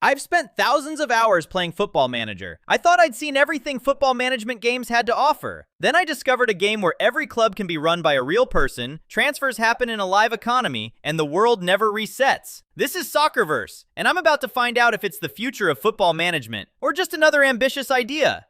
I've spent thousands of hours playing Football Manager. I thought I'd seen everything football management games had to offer. Then I discovered a game where every club can be run by a real person, transfers happen in a live economy, and the world never resets. This is Soccerverse, and I'm about to find out if it's the future of football management, or just another ambitious idea.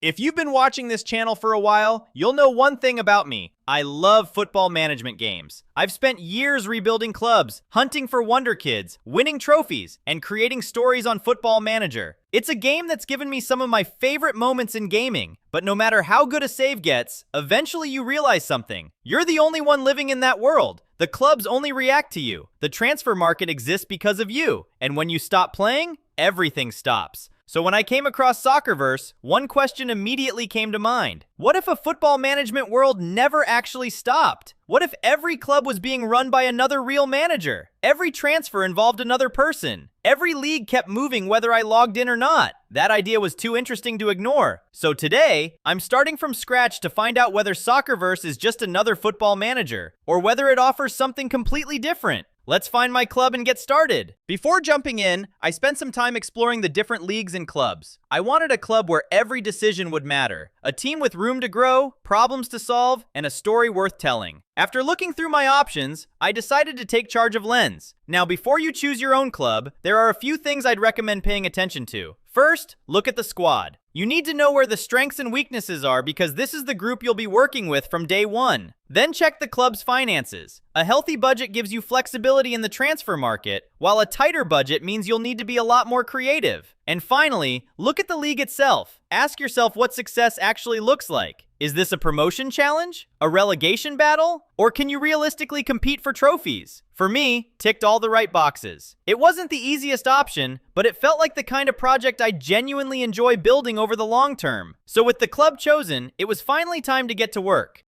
If you've been watching this channel for a while, you'll know one thing about me. I love football management games. I've spent years rebuilding clubs, hunting for wonder kids, winning trophies, and creating stories on Football Manager. It's a game that's given me some of my favorite moments in gaming, but no matter how good a save gets, eventually you realize something. You're the only one living in that world. The clubs only react to you. The transfer market exists because of you, and when you stop playing, everything stops. So when I came across Soccerverse, one question immediately came to mind. What if a football management world never actually stopped? What if every club was being run by another real manager? Every transfer involved another person. Every league kept moving whether I logged in or not. That idea was too interesting to ignore. So today, I'm starting from scratch to find out whether Soccerverse is just another football manager, or whether it offers something completely different. Let's find my club and get started. Before jumping in, I spent some time exploring the different leagues and clubs. I wanted a club where every decision would matter, a team with room to grow, problems to solve, and a story worth telling. After looking through my options, I decided to take charge of Lens. Now, before you choose your own club, there are a few things I'd recommend paying attention to. First, look at the squad. You need to know where the strengths and weaknesses are because this is the group you'll be working with from day one. Then check the club's finances. A healthy budget gives you flexibility in the transfer market, while a tighter budget means you'll need to be a lot more creative. And finally, look at the league itself. Ask yourself what success actually looks like. Is this a promotion challenge? A relegation battle? Or can you realistically compete for trophies? For me, ticked all the right boxes. It wasn't the easiest option, but it felt like the kind of project I genuinely enjoy building over the long term. So with the club chosen, it was finally time to get to work.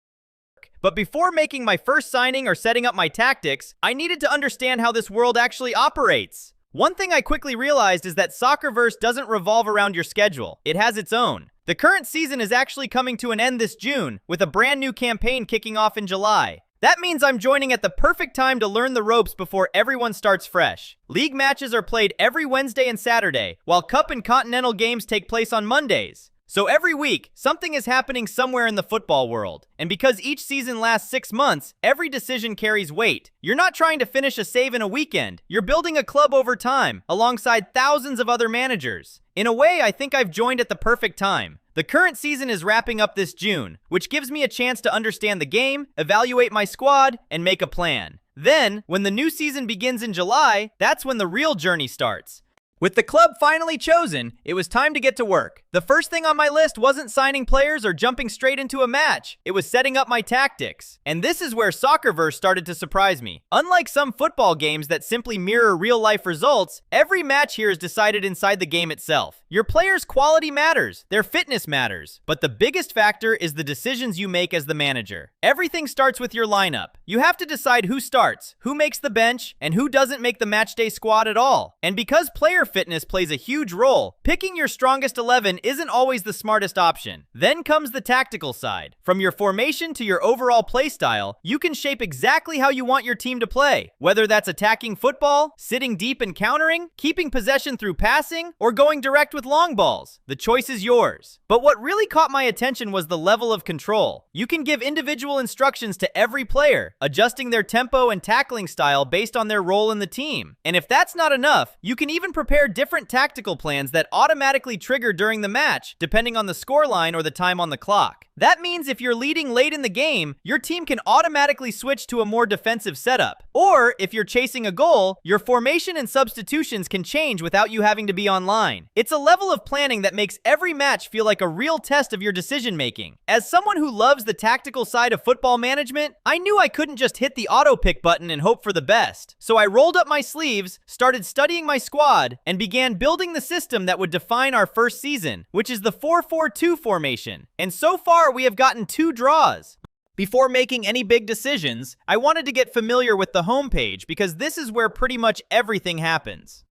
But before making my first signing or setting up my tactics, I needed to understand how this world actually operates. One thing I quickly realized is that Soccerverse doesn't revolve around your schedule. It has its own. The current season is actually coming to an end this June, with a brand new campaign kicking off in July. That means I'm joining at the perfect time to learn the ropes before everyone starts fresh. League matches are played every Wednesday and Saturday, while Cup and Continental games take place on Mondays. So every week, something is happening somewhere in the football world. And because each season lasts 6 months, every decision carries weight. You're not trying to finish a save in a weekend. You're building a club over time, alongside thousands of other managers. In a way, I think I've joined at the perfect time. The current season is wrapping up this June, which gives me a chance to understand the game, evaluate my squad, and make a plan. Then, when the new season begins in July, that's when the real journey starts. With the club finally chosen, it was time to get to work. The first thing on my list wasn't signing players or jumping straight into a match. It was setting up my tactics. And this is where Soccerverse started to surprise me. Unlike some football games that simply mirror real-life results, every match here is decided inside the game itself. Your players' quality matters, their fitness matters, but the biggest factor is the decisions you make as the manager. Everything starts with your lineup. You have to decide who starts, who makes the bench, and who doesn't make the matchday squad at all. And because player fitness plays a huge role, picking your strongest 11 isn't always the smartest option. Then comes the tactical side. From your formation to your overall play style, you can shape exactly how you want your team to play. Whether that's attacking football, sitting deep and countering, keeping possession through passing, or going direct with long balls. The choice is yours. But what really caught my attention was the level of control. You can give individual instructions to every player, adjusting their tempo and tackling style based on their role in the team. And if that's not enough, you can even prepare different tactical plans that automatically trigger during the match, depending on the scoreline or the time on the clock. That means if you're leading late in the game, your team can automatically switch to a more defensive setup. Or if you're chasing a goal, your formation and substitutions can change without you having to be online. It's a level of planning that makes every match feel like a real test of your decision making. As someone who loves the tactical side of football management, I knew I couldn't just hit the auto pick button and hope for the best. So I rolled up my sleeves, started studying my squad, and began building the system that would define our first season, which is the 4-4-2 formation. And so far, we have gotten 2 draws. Before making any big decisions, I wanted to get familiar with the homepage because this is where pretty much everything happens.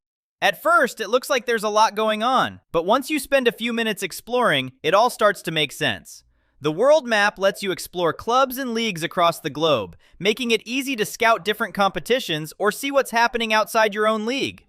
At first, it looks like there's a lot going on, but once you spend a few minutes exploring, it all starts to make sense. The world map lets you explore clubs and leagues across the globe, making it easy to scout different competitions or see what's happening outside your own league.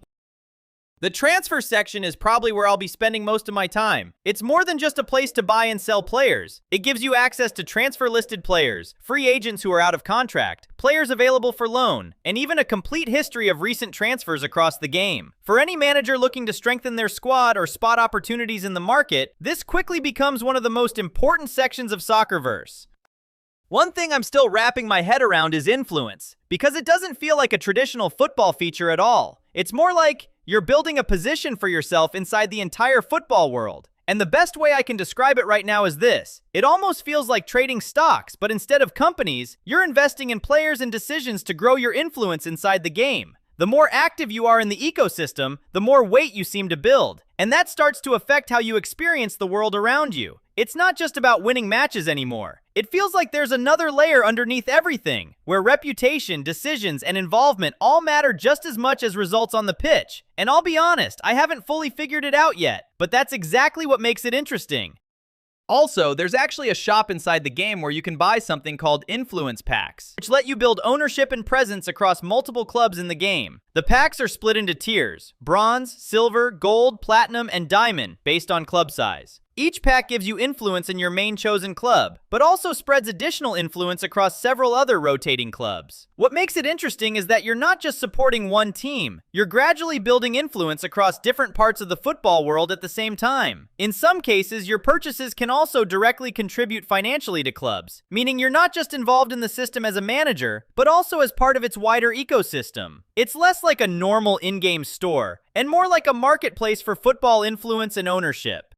The transfer section is probably where I'll be spending most of my time. It's more than just a place to buy and sell players. It gives you access to transfer-listed players, free agents who are out of contract, players available for loan, and even a complete history of recent transfers across the game. For any manager looking to strengthen their squad or spot opportunities in the market, this quickly becomes one of the most important sections of Soccerverse. One thing I'm still wrapping my head around is influence, because it doesn't feel like a traditional football feature at all. It's more like you're building a position for yourself inside the entire football world. And the best way I can describe it right now is this. It almost feels like trading stocks, but instead of companies, you're investing in players and decisions to grow your influence inside the game. The more active you are in the ecosystem, the more weight you seem to build. And that starts to affect how you experience the world around you. It's not just about winning matches anymore. It feels like there's another layer underneath everything, where reputation, decisions, and involvement all matter just as much as results on the pitch. And I'll be honest, I haven't fully figured it out yet, but that's exactly what makes it interesting. Also, there's actually a shop inside the game where you can buy something called influence packs, which let you build ownership and presence across multiple clubs in the game. The packs are split into tiers: bronze, silver, gold, platinum, and diamond, based on club size. Each pack gives you influence in your main chosen club, but also spreads additional influence across several other rotating clubs. What makes it interesting is that you're not just supporting one team, you're gradually building influence across different parts of the football world at the same time. In some cases, your purchases can also directly contribute financially to clubs, meaning you're not just involved in the system as a manager, but also as part of its wider ecosystem. It's less like a normal in-game store, and more like a marketplace for football influence and ownership.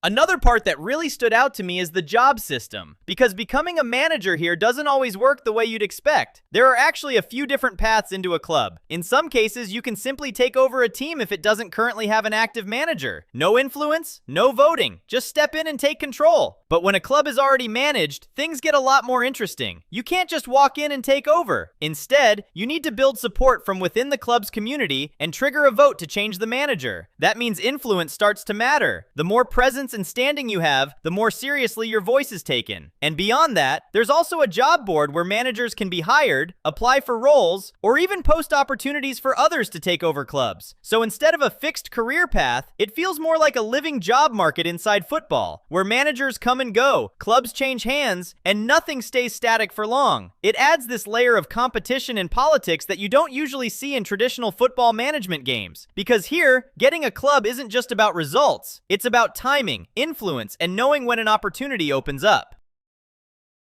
Another part that really stood out to me is the job system, because becoming a manager here doesn't always work the way you'd expect. There are actually a few different paths into a club. In some cases, you can simply take over a team if it doesn't currently have an active manager. No influence, no voting, just step in and take control. But when a club is already managed, things get a lot more interesting. You can't just walk in and take over. Instead, you need to build support from within the club's community and trigger a vote to change the manager. That means influence starts to matter. The more presence and standing you have, the more seriously your voice is taken. And beyond that, there's also a job board where managers can be hired, apply for roles, or even post opportunities for others to take over clubs. So instead of a fixed career path, it feels more like a living job market inside football, where managers come and go, clubs change hands, and nothing stays static for long. It adds this layer of competition and politics that you don't usually see in traditional football management games. Because here, getting a club isn't just about results, it's about timing, influence, and knowing when an opportunity opens up.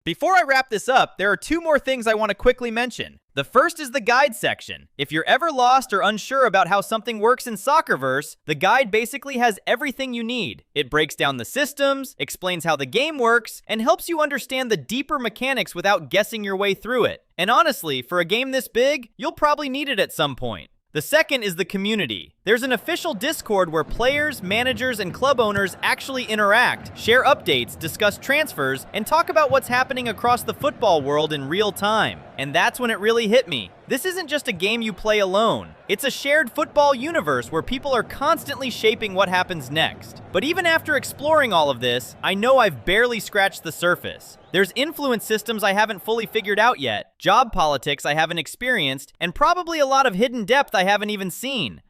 Before I wrap this up, there are two more things I want to quickly mention. The first is the guide section. If you're ever lost or unsure about how something works in Soccerverse, the guide basically has everything you need. It breaks down the systems, explains how the game works, and helps you understand the deeper mechanics without guessing your way through it. And honestly, for a game this big, you'll probably need it at some point. The second is the community. There's an official Discord where players, managers, and club owners actually interact, share updates, discuss transfers, and talk about what's happening across the football world in real time. And that's when it really hit me. This isn't just a game you play alone. It's a shared football universe where people are constantly shaping what happens next. But even after exploring all of this, I know I've barely scratched the surface. There's influence systems I haven't fully figured out yet, job politics I haven't experienced, and probably a lot of hidden depth I haven't even seen.